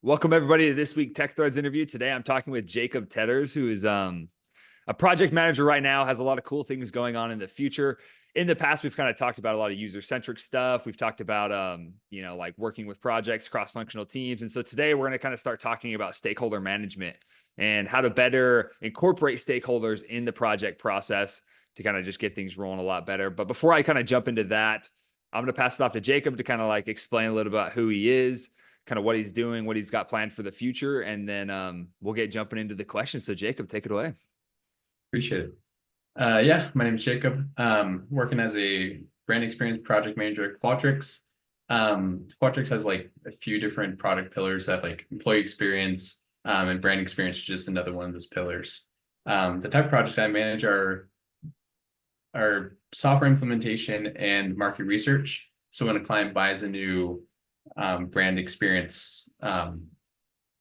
Welcome everybody to this week Tech Threads interview. Today I'm talking with Jacob Tedders, who is a project manager right now, has a lot of cool things going on in the future. In the past, we've kind of talked about a lot of user-centric stuff. We've talked about like working with projects, cross-functional teams. And so today we're going to kind of start talking about stakeholder management and how to better incorporate stakeholders in the project process to kind of just get things rolling a lot better. But before I kind of jump into that, I'm going to pass it off to Jacob to kind of like explain a little about who he is, kind of what he's doing, what he's got planned for the future, and then we'll get jumping into the questions. So Jacob, take it away. Appreciate it. Yeah, my name is Jacob. Working as a brand experience project manager at Qualtrics. Qualtrics has like a few different product pillars that like employee experience and brand experience is just another one of those pillars. The type of projects I manage are software implementation and market research. So when a client buys a new brand experience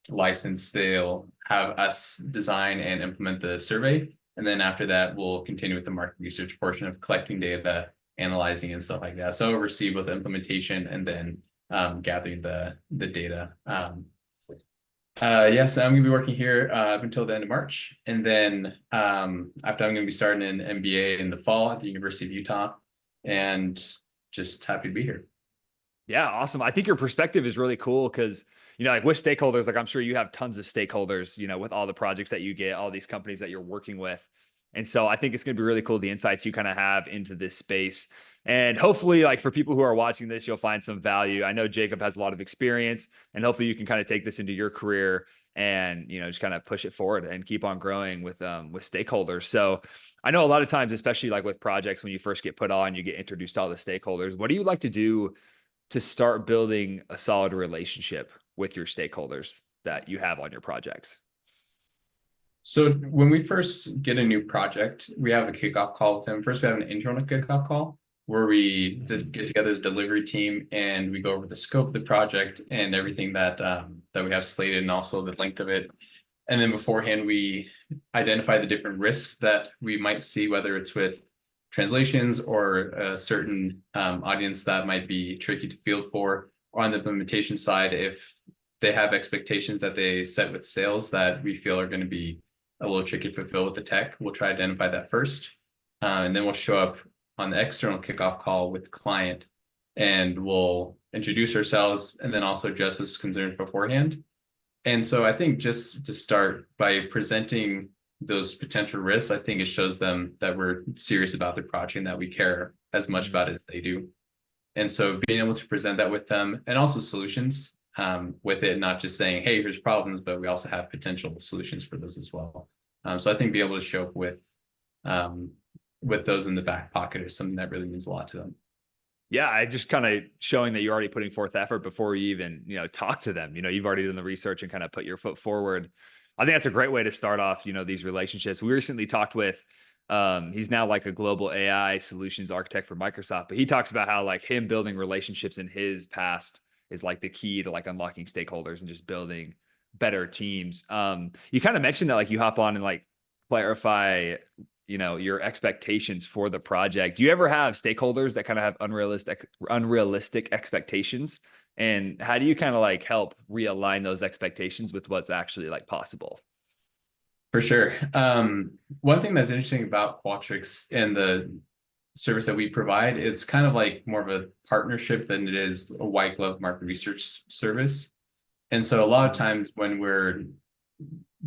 license, they'll have us design and implement the survey. And then after that, we'll continue with the market research portion of collecting data, analyzing and stuff like that. So oversee both the implementation and then gathering the data. Yes, I'm going to be working here up until the end of March. And then after I'm going to be starting an MBA in the fall at the University of Utah, and just happy to be here. Yeah, awesome. I think your perspective is really cool because, like with stakeholders, like I'm sure you have tons of stakeholders, with all the projects that you get, all these companies that you're working with. And so I think it's going to be really cool, the insights you kind of have into this space. And hopefully, like for people who are watching this, you'll find some value. I know Jacob has a lot of experience, and hopefully you can kind of take this into your career and, just kind of push it forward and keep on growing with stakeholders. So I know a lot of times, especially like with projects, when you first get put on, you get introduced to all the stakeholders. What do you like to do to start building a solid relationship with your stakeholders that you have on your projects? So when we first get a new project, we have a kickoff call with them. First, we have an internal kickoff call where we get together as a delivery team and we go over the scope of the project and everything that we have slated and also the length of it. And then beforehand, we identify the different risks that we might see, whether it's with translations or a certain audience that might be tricky to field for, or on the implementation side, if they have expectations that they set with sales that we feel are going to be a little tricky to fulfill with the tech, we'll try to identify that first. And then we'll show up on the external kickoff call with the client and we'll introduce ourselves and then also address those concerns beforehand. And so I think just to start by presenting those potential risks, I think it shows them that we're serious about the project and that we care as much about it as they do. And so being able to present that with them and also solutions with it, not just saying, hey, here's problems, but we also have potential solutions for those as well. So I think being able to show up with those in the back pocket is something that really means a lot to them. Yeah, I just kind of showing that you're already putting forth effort before you even, talk to them. You've already done the research and kind of put your foot forward. I think that's a great way to start off, these relationships. We recently talked with, he's now like a global AI solutions architect for Microsoft, but he talks about how like him building relationships in his past is like the key to like unlocking stakeholders and just building better teams. You kind of mentioned that like you hop on and like clarify, your expectations for the project. Do you ever have stakeholders that kind of have unrealistic expectations? And how do you kind of like help realign those expectations with what's actually like possible? For sure. One thing that's interesting about Qualtrics and the service that we provide, it's kind of like more of a partnership than it is a white glove market research service. And so a lot of times when we're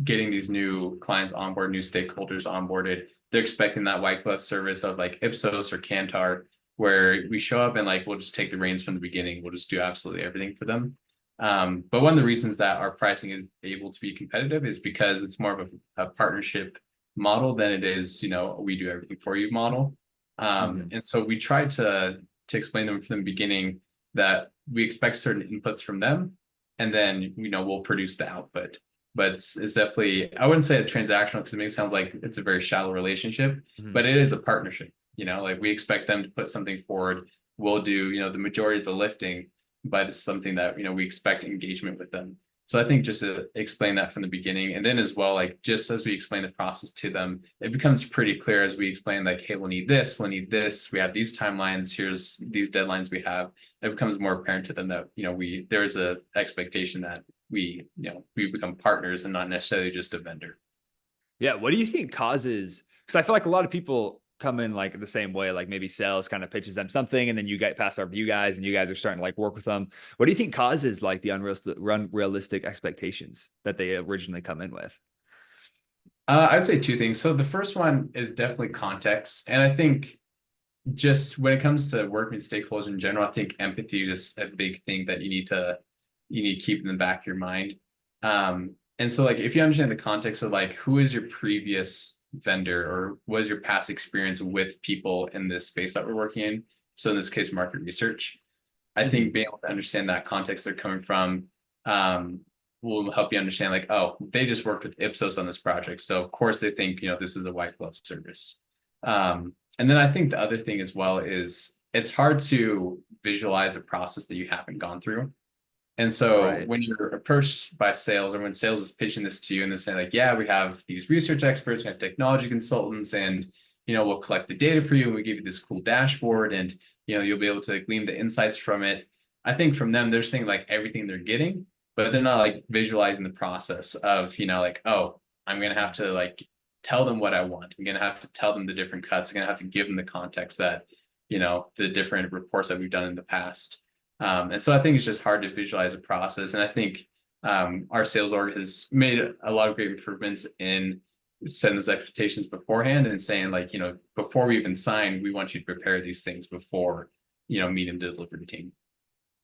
getting these new clients on board, new stakeholders onboarded, they're expecting that white glove service of like Ipsos or Kantar, where we show up and like, we'll just take the reins from the beginning. We'll just do absolutely everything for them. But one of the reasons that our pricing is able to be competitive is because it's more of a partnership model than it is, we do everything for you model. And so we try to explain them from the beginning that we expect certain inputs from them, and then, we'll produce the output. But it's definitely, I wouldn't say a transactional because it makes it sound like it's a very shallow relationship, but it is a partnership. Like we expect them to put something forward. We'll do, the majority of the lifting, but it's something that, we expect engagement with them. So I think just to explain that from the beginning, and then as well, like just as we explain the process to them, it becomes pretty clear as we explain like, hey, we'll need this, we have these timelines, here's these deadlines we have. It becomes more apparent to them that, there's a expectation that we become partners and not necessarily just a vendor. Yeah. What do you think causes? Because I feel like a lot of people come in like the same way, like maybe sales kind of pitches them something, and then you get past our view guys, and you guys are starting to like work with them. What do you think causes like the unrealistic expectations that they originally come in with? I'd say two things. So the first one is definitely context, and I think just when it comes to working with stakeholders in general, I think empathy is just a big thing that you need to keep in the back of your mind. And so like if you understand the context of like who is your previous vendor or what is your past experience with people in this space that we're working in, so in this case market research, I think Mhm. being able to understand that context they're coming from um, will help you understand like, oh, they just worked with Ipsos on this project, so of course they think this is a white glove service. And then I think the other thing as well is it's hard to visualize a process that you haven't gone through. And so Right. when you're approached by sales or when sales is pitching this to you and they're saying like, yeah, we have these research experts, we have technology consultants, and we'll collect the data for you and we give you this cool dashboard and you'll be able to glean the insights from it. I think from them, they're saying like everything they're getting, but they're not like visualizing the process of, like, oh, I'm gonna have to like tell them what I want. I'm gonna have to tell them the different cuts. I'm gonna have to give them the context that, the different reports that we've done in the past. And so I think it's just hard to visualize a process. And I think our sales org has made a lot of great improvements in setting those expectations beforehand and saying like, before we even sign, we want you to prepare these things before, meeting the delivery team.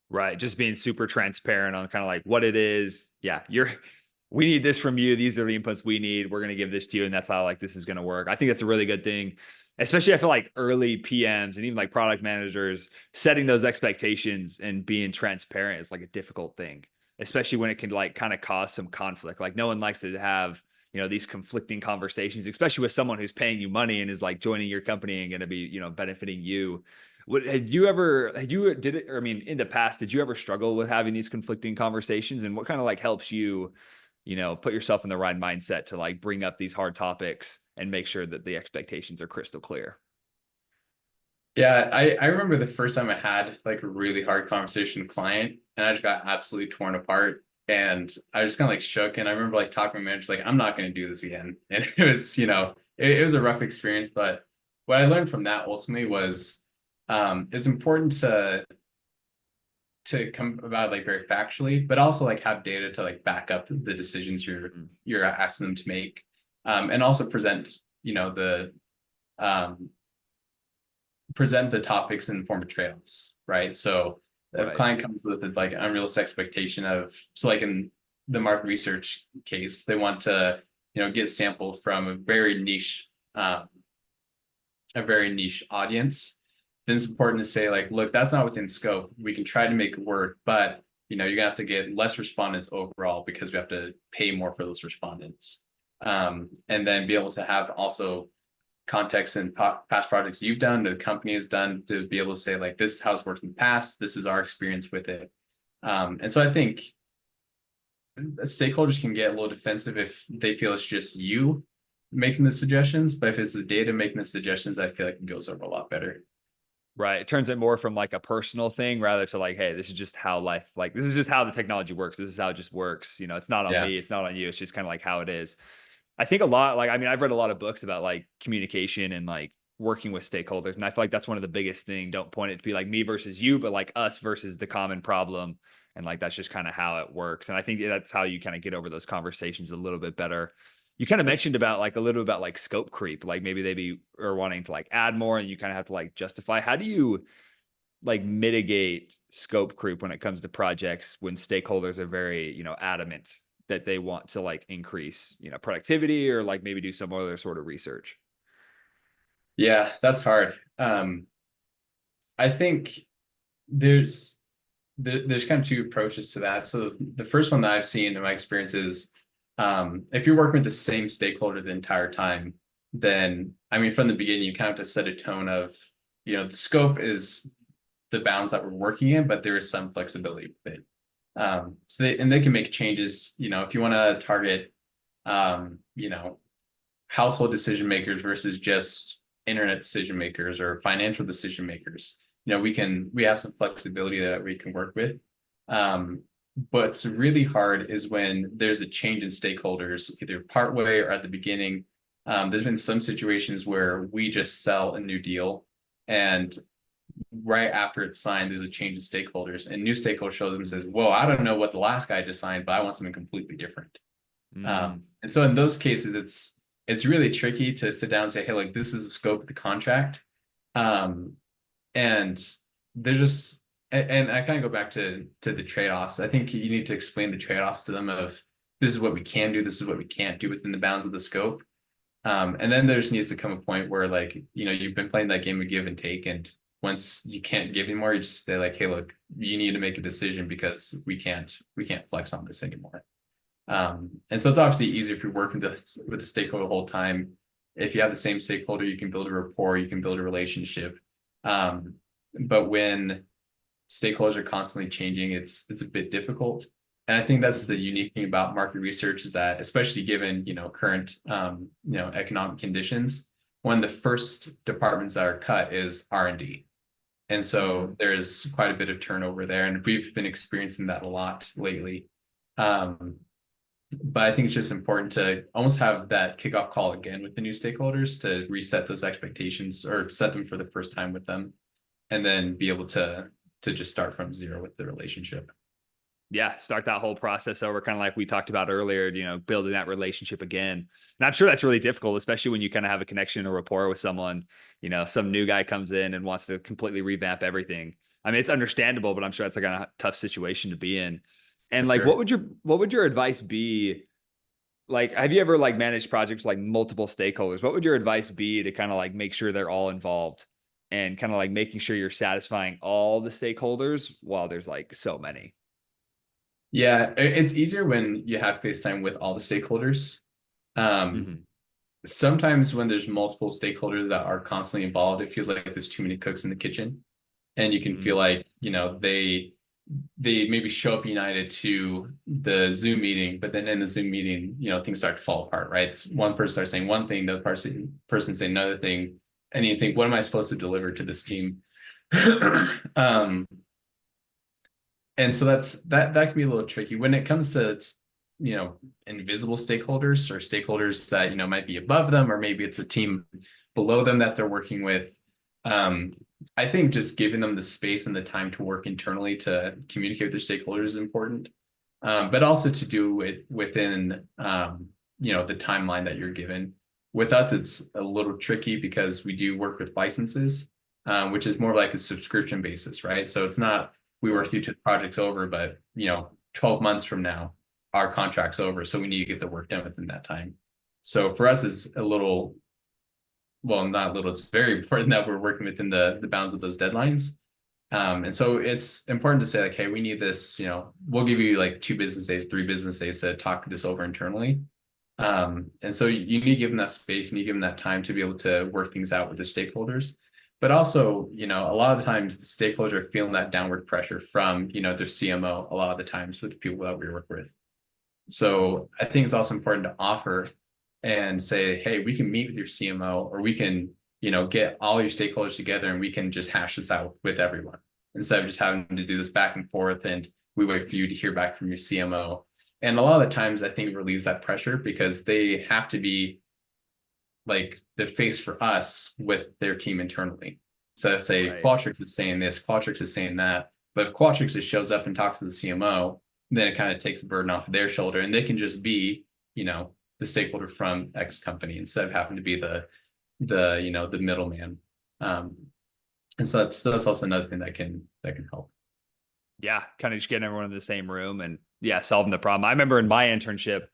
Right. Just being super transparent on kind of like what it is. Yeah. We need this from you. These are the inputs we need. We're going to give this to you. And that's how like this is going to work. I think that's a really good thing. Especially I feel like early PMs and even like product managers setting those expectations and being transparent is like a difficult thing, especially when it can like kind of cause some conflict. Like no one likes to have, these conflicting conversations, especially with someone who's paying you money and is like joining your company and going to be, benefiting you. What had you did it, or I mean, in the past, did you ever struggle with having these conflicting conversations? And what kind of like helps you, put yourself in the right mindset to like bring up these hard topics and make sure that the expectations are crystal clear? Yeah, I remember the first time I had like a really hard conversation with a client and I just got absolutely torn apart. And I just kind of like shook. And I remember like talking to my manager, like, I'm not going to do this again. And it was, it was a rough experience. But what I learned from that ultimately was it's important to come about like very factually, but also like have data to like back up the decisions Mm. you're asking them to make. And also um, present the topics in the form of trade-offs, right? So if a Right. client comes with like an unrealistic expectation of, so like in the market research case, they want to, get sample from a very niche audience, then it's important to say like, look, that's not within scope. We can try to make it work, but you're gonna have to get less respondents overall because we have to pay more for those respondents. And then be able to have also context and past projects you've done, the company has done, to be able to say like, this is how it's worked in the past. This is our experience with it. And so I think stakeholders can get a little defensive if they feel it's just you making the suggestions, but if it's the data making the suggestions, I feel like it goes over a lot better. Right. It turns it more from like a personal thing rather to like, hey, this is just how life, like, this is just how the technology works. This is how it just works. It's not on Yeah. me. It's not on you. It's just kind of like how it is. I think a lot, like, I mean, I've read a lot of books about like communication and like working with stakeholders. And I feel like that's one of the biggest thing. Don't point it to be like me versus you, but like us versus the common problem. And like, that's just kind of how it works. And I think that's how you kind of get over those conversations a little bit better. You kind of mentioned about like a little bit about like scope creep, like maybe they be or wanting to like add more and you kind of have to like justify. How do you like mitigate scope creep when it comes to projects when stakeholders are very, adamant that they want to like increase, productivity or like maybe do some other sort of research? Yeah, that's hard. I think there's there's kind of two approaches to that. So the first one that I've seen in my experience is if you're working with the same stakeholder the entire time, then I mean, from the beginning, you kind of have to set a tone of, the scope is the bounds that we're working in, but there is some flexibility with it. So they can make changes, if you want to target, um, you know, household decision makers versus just internet decision makers or financial decision makers. We have some flexibility that we can work with. Um, what's really hard is when there's a change in stakeholders, either partway or at the beginning. There's been some situations where we just sell a new deal, and right after it's signed, there's a change in stakeholders, and new stakeholder shows up and says, "Whoa, I don't know what the last guy just signed, but I want something completely different." Mm, And so in those cases, it's really tricky to sit down and say, "Hey, like this is the scope of the contract," um, and there's just and I kind of go back to the trade-offs. I think you need to explain the trade-offs to them of this is what we can do, this is what we can't do within the bounds of the scope. And then there just needs to come a point where like, you've been playing that game of give and take, and once you can't give anymore, you just say like, hey, look, you need to make a decision because we can't flex on this anymore. And so it's obviously easier if you're working with the stakeholder the whole time. If you have the same stakeholder, you can build a rapport, you can build a relationship. But when stakeholders are constantly changing, it's a bit difficult. And I think that's the unique thing about market research is that, especially given current economic conditions, one of the first departments that are cut is R&D. And so there's quite a bit of turnover there, and we've been experiencing that a lot lately. Um, but I think it's just important to almost have that kickoff call again with the new stakeholders to reset those expectations or set them for the first time with them, and then be able to just start from zero with the relationship. yeah, start that whole process over, kind of like we talked about earlier, building that relationship again. And I'm sure that's really difficult, especially when you kind of have a connection or rapport with someone. Some new guy comes in and wants to completely revamp everything. I mean, it's understandable, but I'm sure that's like a tough situation to be in. And For like, sure. what would your advice be? Like, have you ever like managed projects like multiple stakeholders? What would your advice be to kind of like make sure they're all involved and kind of like making sure you're satisfying all the stakeholders while there's like so many? Yeah, it's easier when you have FaceTime with all the stakeholders. Um, Hmm. Sometimes when there's multiple stakeholders that are constantly involved, it feels like there's too many cooks in the kitchen, and you can feel Mm. like they maybe show up united to the Zoom meeting, but then in the Zoom meeting, things start to fall apart, right? It's one person starts saying one thing, the other person saying another thing, and you think, what am I supposed to deliver to this team? um, and so that can be a little tricky when it comes to invisible stakeholders or stakeholders that might be above them, or maybe it's a team below them that they're working with. I think just giving them the space and the time to work internally to communicate with their stakeholders is important, but also to do it within the timeline that you're given. With us, it's a little tricky because we do work with licenses, which is more like a subscription basis, right? So it's not we work through till the project's over, but 12 months from now, our contract's over. So we need to get the work done within that time. So for us, is a little, well, not little, it's very important that we're working within the bounds of those deadlines. And so it's important to say like, hey, we need this, we'll give you like 2 business days, 3 business days to talk this over internally. And so you need to give them that space, and you give them that time to be able to work things out with the stakeholders. But also, a lot of the times the stakeholders are feeling that downward pressure from, their CMO a lot of the times with the people that we work with. So I think it's also important to offer and say, hey, we can meet with your CMO, or we can, get all your stakeholders together and we can just hash this out with everyone instead of just having to do this back and forth. And we wait for you to hear back from your CMO. And a lot of the times I think it relieves that pressure because they have to be like the face for us with their team internally. So let's say Right. Qualtrics is saying this, Qualtrics is saying that. But if Qualtrics just shows up and talks to the CMO, then it kind of takes a burden off of their shoulder, and they can just be, the stakeholder from X company instead of having to be the middleman. Um, and so that's also another thing that can help. Yeah, kind of just getting everyone in the same room and yeah, solving the problem. I remember in my internship,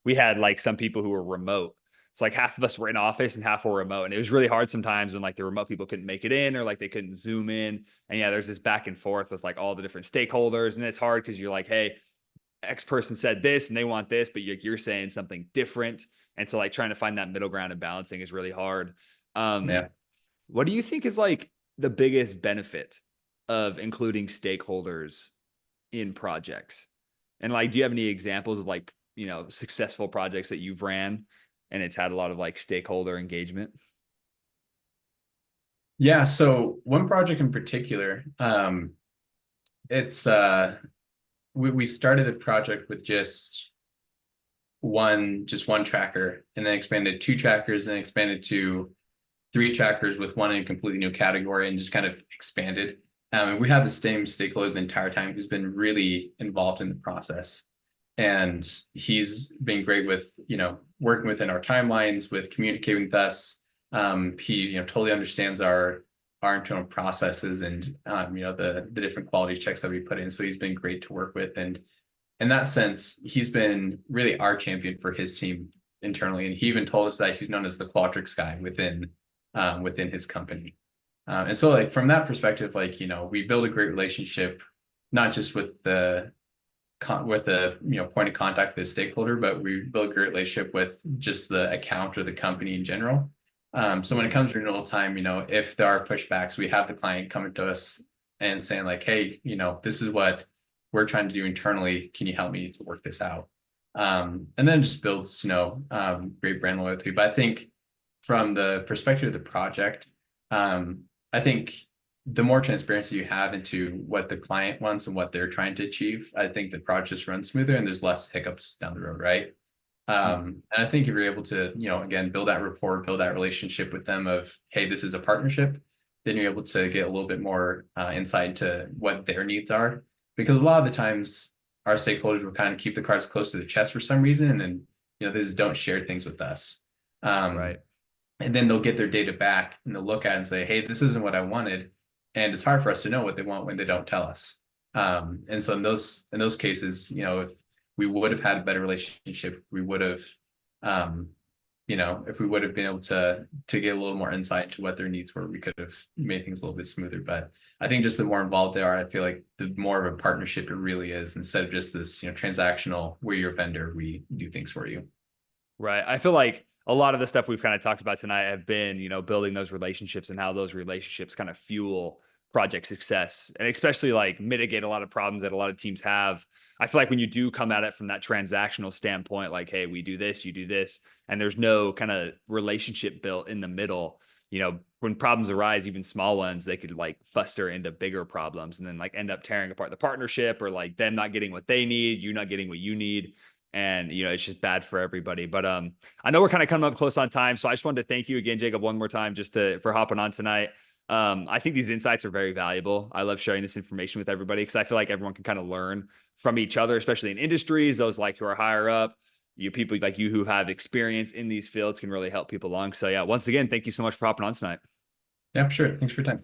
we had like some people who were remote. It's like half of us were in office and half were remote. And it was really hard sometimes when like the remote people couldn't make it in or like they couldn't zoom in. And yeah, there's this back and forth with like all the different stakeholders. And it's hard because you're like, hey, X person said this and they want this, but you're saying something different. And so like trying to find that middle ground and balancing is really hard. Um, Yeah. what do you think is like the biggest benefit of including stakeholders in projects? And like, do you have any examples of like, successful projects that you've ran and it's had a lot of like stakeholder engagement? Yeah. So one project in particular, it's we started the project with just one tracker, and then expanded 2 trackers, and then expanded to 3 trackers with one in a completely new category, and just kind of expanded. And we had the same stakeholder the entire time who's been really involved in the process. And he's been great with, working within our timelines, with communicating with us. He, totally understands our internal processes and, the different quality checks that we put in. So he's been great to work with. And in that sense, he's been really our champion for his team internally. And he even told us that he's known as the Qualtrics guy within his company. And so like from that perspective, like, we build a great relationship, not just with the point of contact with the stakeholder, but we build a great relationship with just the account or the company in general. So when it comes to renewal time, if there are pushbacks, we have the client coming to us and saying like, hey, this is what we're trying to do internally. Can you help me to work this out? And then just builds, great brand loyalty. But I think from the perspective of the project, I think the more transparency you have into what the client wants and what they're trying to achieve, I think the project just runs smoother and there's less hiccups down the road, right? And I think if you're able to, again, build that rapport, build that relationship with them of, hey, this is a partnership, then you're able to get a little bit more insight into what their needs are. Because a lot of the times our stakeholders will kind of keep the cards close to the chest for some reason, and then, they just don't share things with us. Right. And then they'll get their data back and they'll look at it and say, hey, this isn't what I wanted. And it's hard for us to know what they want when they don't tell us. And so in those cases, if we would have had a better relationship, we would have, if we would have been able to get a little more insight into what their needs were, we could have made things a little bit smoother. But I think just the more involved they are, I feel like the more of a partnership it really is, instead of just this, transactional, we're your vendor, we do things for you. Right. I feel like a lot of the stuff we've kind of talked about tonight have been, building those relationships and how those relationships kind of fuel project success and especially like mitigate a lot of problems that a lot of teams have. I feel like when you do come at it from that transactional standpoint, like, hey, we do this, you do this, and there's no kind of relationship built in the middle, when problems arise, even small ones, they could like fester into bigger problems and then like end up tearing apart the partnership or like them not getting what they need, you not getting what you need. And it's just bad for everybody. But I know we're kind of coming up close on time, so I just wanted to thank you again, Jacob, one more time, just for hopping on tonight. I think these insights are very valuable. I love sharing this information with everybody because I feel like everyone can kind of learn from each other, especially in industries. Those like who are higher up, you people like you who have experience in these fields can really help people along. So yeah, once again, thank you so much for hopping on tonight. Yeah, sure. Thanks for your time.